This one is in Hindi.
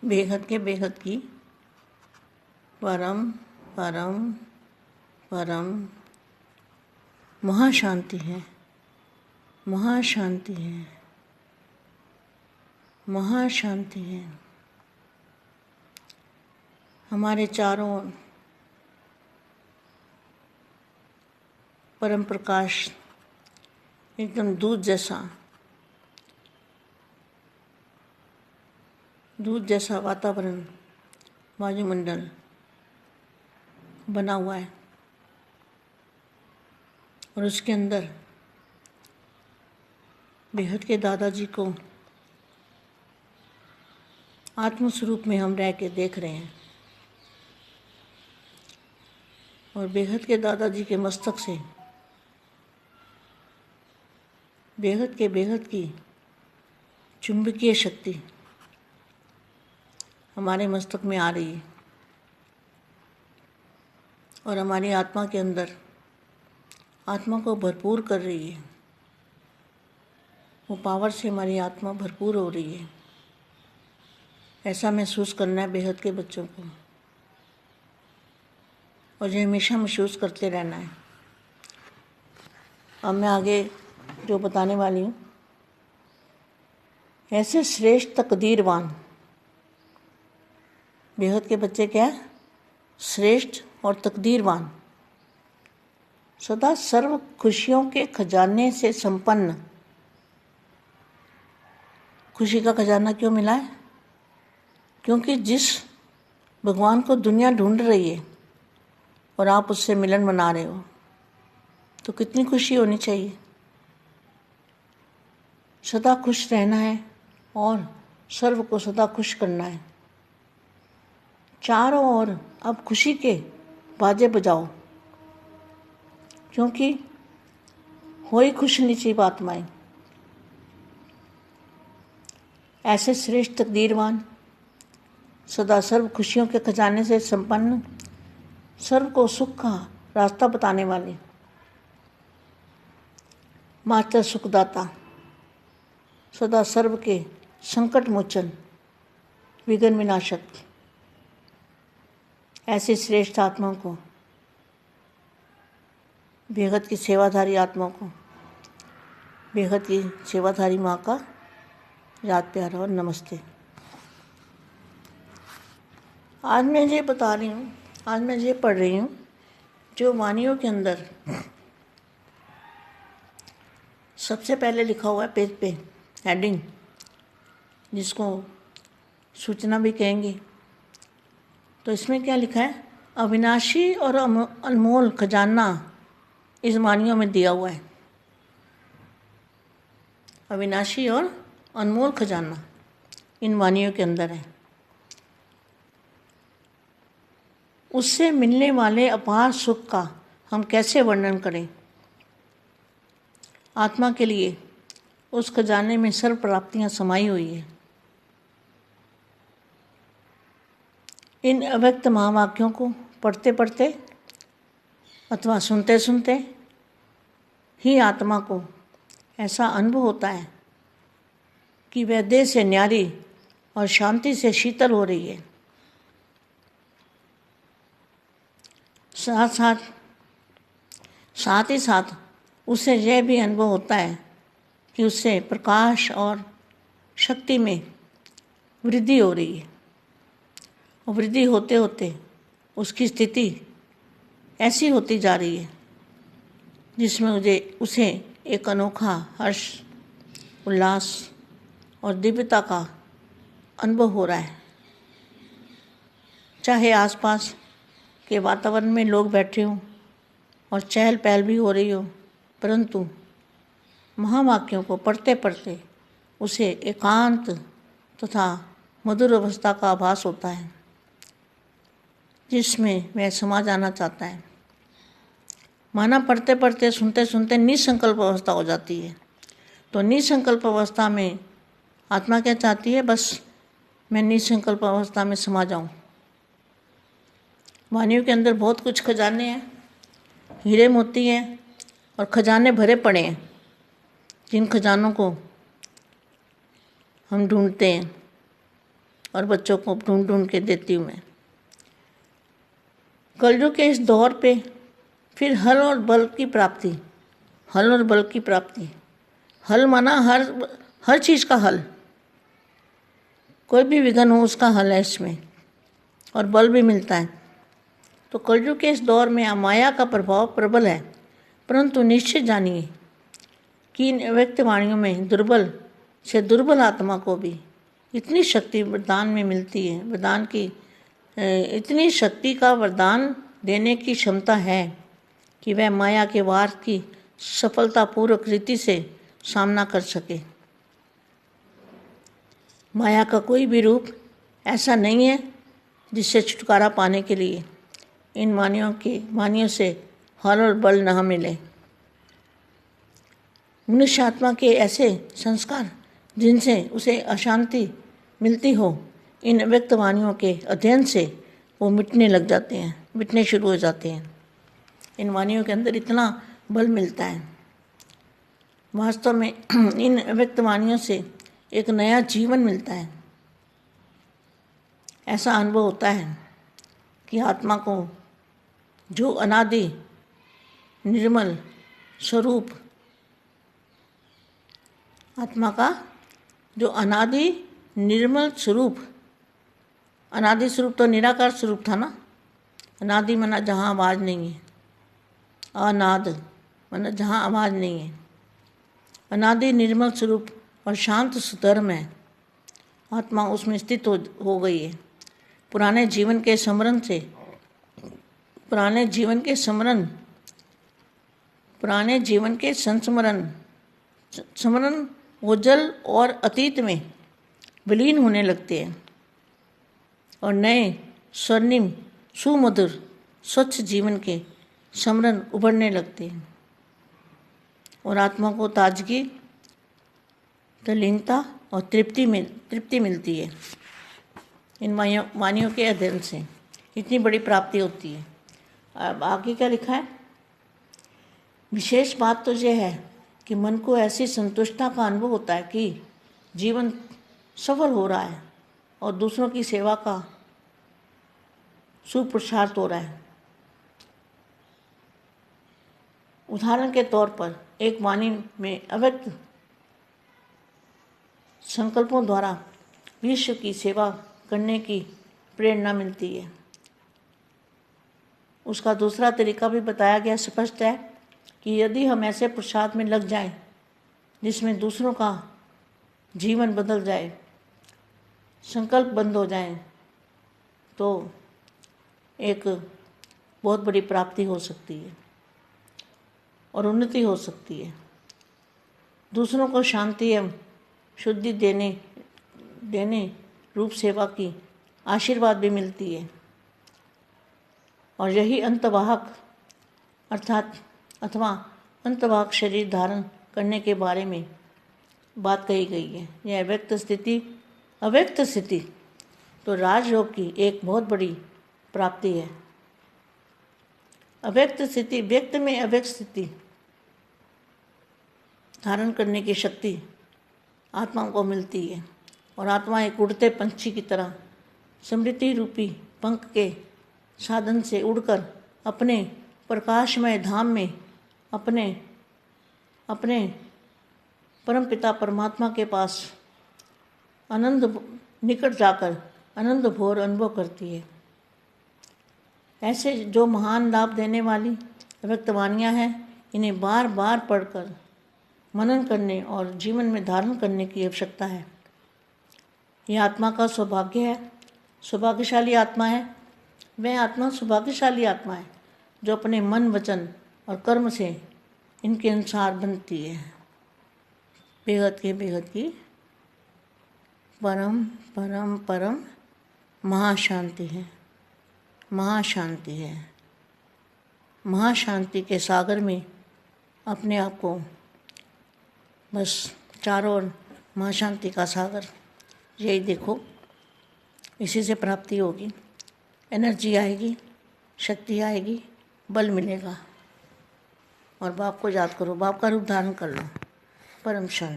बेहद के बेहद की परम परम परम महाशांति है, महाशांति है, महाशांति है। हमारे चारों ओर परम प्रकाश एकदम दूध जैसा वातावरण, वायुमंडल बना हुआ है और उसके अंदर बेहद के दादाजी को आत्म स्वरूप में हम रह के देख रहे हैं और बेहद के दादाजी के मस्तक से बेहद की चुंबकीय शक्ति हमारे मस्तक में आ रही है और हमारी आत्मा के अंदर आत्मा को भरपूर कर रही है। वो पावर से हमारी आत्मा भरपूर हो रही है। ऐसा महसूस करना है बेहद के बच्चों को और ये हमेशा महसूस करते रहना है। अब मैं आगे जो बताने वाली हूँ, ऐसे श्रेष्ठ तकदीरवान बेहद के बच्चे क्या है? श्रेष्ठ और तकदीरवान, सदा सर्व खुशियों के खजाने से संपन्न। खुशी का खजाना क्यों मिला है? क्योंकि जिस भगवान को दुनिया ढूंढ रही है और आप उससे मिलन मना रहे हो, तो कितनी खुशी होनी चाहिए। सदा खुश रहना है और सर्व को सदा खुश करना है। चारों ओर अब खुशी के बाजे बजाओ, क्योंकि हो ही खुश नसीब आत्माएं। ऐसे श्रेष्ठ तकदीरवान, सदा सर्व खुशियों के खजाने से संपन्न, सर्व को सुख का रास्ता बताने वाले, मास्टर सुखदाता, सदा सर्व के संकट मोचन, विघ्न विनाशक, ऐसी श्रेष्ठ आत्माओं को, बेहद की सेवाधारी आत्माओं को, बेहद की सेवाधारी माँ का याद प्यार और नमस्ते। आज मैं ये बता रही हूँ, आज मैं ये पढ़ रही हूँ जो वानियों के अंदर सबसे पहले लिखा हुआ है पेज पे, हेडिंग, जिसको सूचना भी कहेंगे। तो इसमें क्या लिखा है? अविनाशी और अनमोल खजाना इस वानियों में दिया हुआ है। अविनाशी और अनमोल खजाना इन वानियों के अंदर है। उससे मिलने वाले अपार सुख का हम कैसे वर्णन करें। आत्मा के लिए उस खजाने में सर्व प्राप्तियां समाई हुई है। इन अव्यक्त महावाक्यों को पढ़ते पढ़ते अथवा सुनते सुनते ही आत्मा को ऐसा अनुभव होता है कि वह देह से न्यारी और शांति से शीतल हो रही है। साथ ही साथ उसे यह भी अनुभव होता है कि उससे प्रकाश और शक्ति में वृद्धि हो रही है और वृद्धि होते होते उसकी स्थिति ऐसी होती जा रही है जिसमें उसे एक अनोखा हर्ष, उल्लास और दिव्यता का अनुभव हो रहा है। चाहे आसपास के वातावरण में लोग बैठे हों और चहल पहल भी हो रही हो, परंतु महावाक्यों को पढ़ते पढ़ते उसे एकांत तथा मधुर अवस्था का आभास होता है, जिसमें वह समा जाना चाहता है। माना पढ़ते पढ़ते सुनते सुनते निसंकल्प अवस्था हो जाती है। तो निसंकल्प अवस्था में आत्मा क्या चाहती है? बस मैं निसंकल्प अवस्था में समा जाऊं। वानियों के अंदर बहुत कुछ खजाने हैं, हीरे मोती हैं और खजाने भरे पड़े हैं, जिन खजानों को हम ढूंढते हैं और बच्चों को ढूंढ ढूंढ के देती हूँ मैं। कलयुग के इस दौर पे फिर हल और बल की प्राप्ति, हल और बल की प्राप्ति। हल माना हर चीज़ का हल, कोई भी विघ्न हो उसका हल है इसमें, और बल भी मिलता है। तो कलयुग के इस दौर में माया का प्रभाव प्रबल है, परंतु निश्चित जानिए कि इन व्यक्त वाणियों में दुर्बल से दुर्बल आत्मा को भी इतनी शक्ति वरदान में मिलती है, वरदान की इतनी शक्ति का वरदान देने की क्षमता है कि वह माया के वार की सफलतापूर्वक रीति से सामना कर सके। माया का कोई भी रूप ऐसा नहीं है जिससे छुटकारा पाने के लिए इन वाणियों से हल और बल न मिले। मनुष्य आत्मा के ऐसे संस्कार जिनसे उसे अशांति मिलती हो, इन व्यक्त वाणियों के अध्ययन से वो मिटने शुरू हो जाते हैं। इन वाणियों के अंदर इतना बल मिलता है। वास्तव में इन व्यक्त वाणियों से एक नया जीवन मिलता है। ऐसा अनुभव होता है कि आत्मा को जो अनादि निर्मल स्वरूप, आत्मा का जो अनादि निर्मल स्वरूप, अनादि स्वरूप तो निराकार स्वरूप था ना। अनादि माना जहाँ आवाज़ नहीं है, अनाद माना जहाँ आवाज़ नहीं है। अनादि निर्मल स्वरूप और शांत सुधर्म है। आत्मा उसमें स्थित हो गई है। पुराने जीवन के संस्मरण ओझल और अतीत में विलीन होने लगते हैं और नए स्वर्णिम सुमधुर स्वच्छ जीवन के स्मरण उभरने लगते हैं और आत्मा को ताजगी, तल्लीनता और तृप्ति मिलती है। इन वाणियों के अध्ययन से इतनी बड़ी प्राप्ति होती है। अब आगे क्या लिखा है? विशेष बात तो यह है कि मन को ऐसी संतुष्टता का अनुभव होता है कि जीवन सफल हो रहा है और दूसरों की सेवा का सुपुरुषार्थ हो रहा है। उदाहरण के तौर पर एक वाणी में अव्यक्त संकल्पों द्वारा विश्व की सेवा करने की प्रेरणा मिलती है। उसका दूसरा तरीका भी बताया गया। स्पष्ट है कि यदि हम ऐसे पुरुषार्थ में लग जाएं जिसमें दूसरों का जीवन बदल जाए, संकल्प बंद हो जाए, तो एक बहुत बड़ी प्राप्ति हो सकती है और उन्नति हो सकती है। दूसरों को शांति एवं शुद्धि देने रूप सेवा की आशीर्वाद भी मिलती है और यही अंतवाहक अथवा अंतवाहक शरीर धारण करने के बारे में बात कही गई है। यह अव्यक्त स्थिति तो राजयोग की एक बहुत बड़ी प्राप्ति है। अव्यक्त स्थिति, व्यक्त में अव्यक्त स्थिति धारण करने की शक्ति आत्मा को मिलती है और आत्मा एक उड़ते पंछी की तरह समृद्धि रूपी पंख के साधन से उड़कर अपने प्रकाशमय धाम में अपने परमपिता परमात्मा के पास निकट जाकर आनंद भोर अनुभव करती है। ऐसे जो महान लाभ देने वाली अव्यक्त वाणियाँ हैं, इन्हें बार बार पढ़कर मनन करने और जीवन में धारण करने की आवश्यकता है। यह आत्मा का सौभाग्य है, सौभाग्यशाली आत्मा है। वह आत्मा सौभाग्यशाली आत्मा है जो अपने मन, वचन और कर्म से इनके अनुसार बनती है। बेहद की परम परम परम महाशांति है, महाशांति है। महाशांति के सागर में अपने आप को बस चारों ओर महाशांति का सागर, यही देखो, इसी से प्राप्ति होगी। एनर्जी आएगी, शक्ति आएगी, बल मिलेगा। और बाप को याद करो, बाप का रूप धारण कर लो। परम शांति।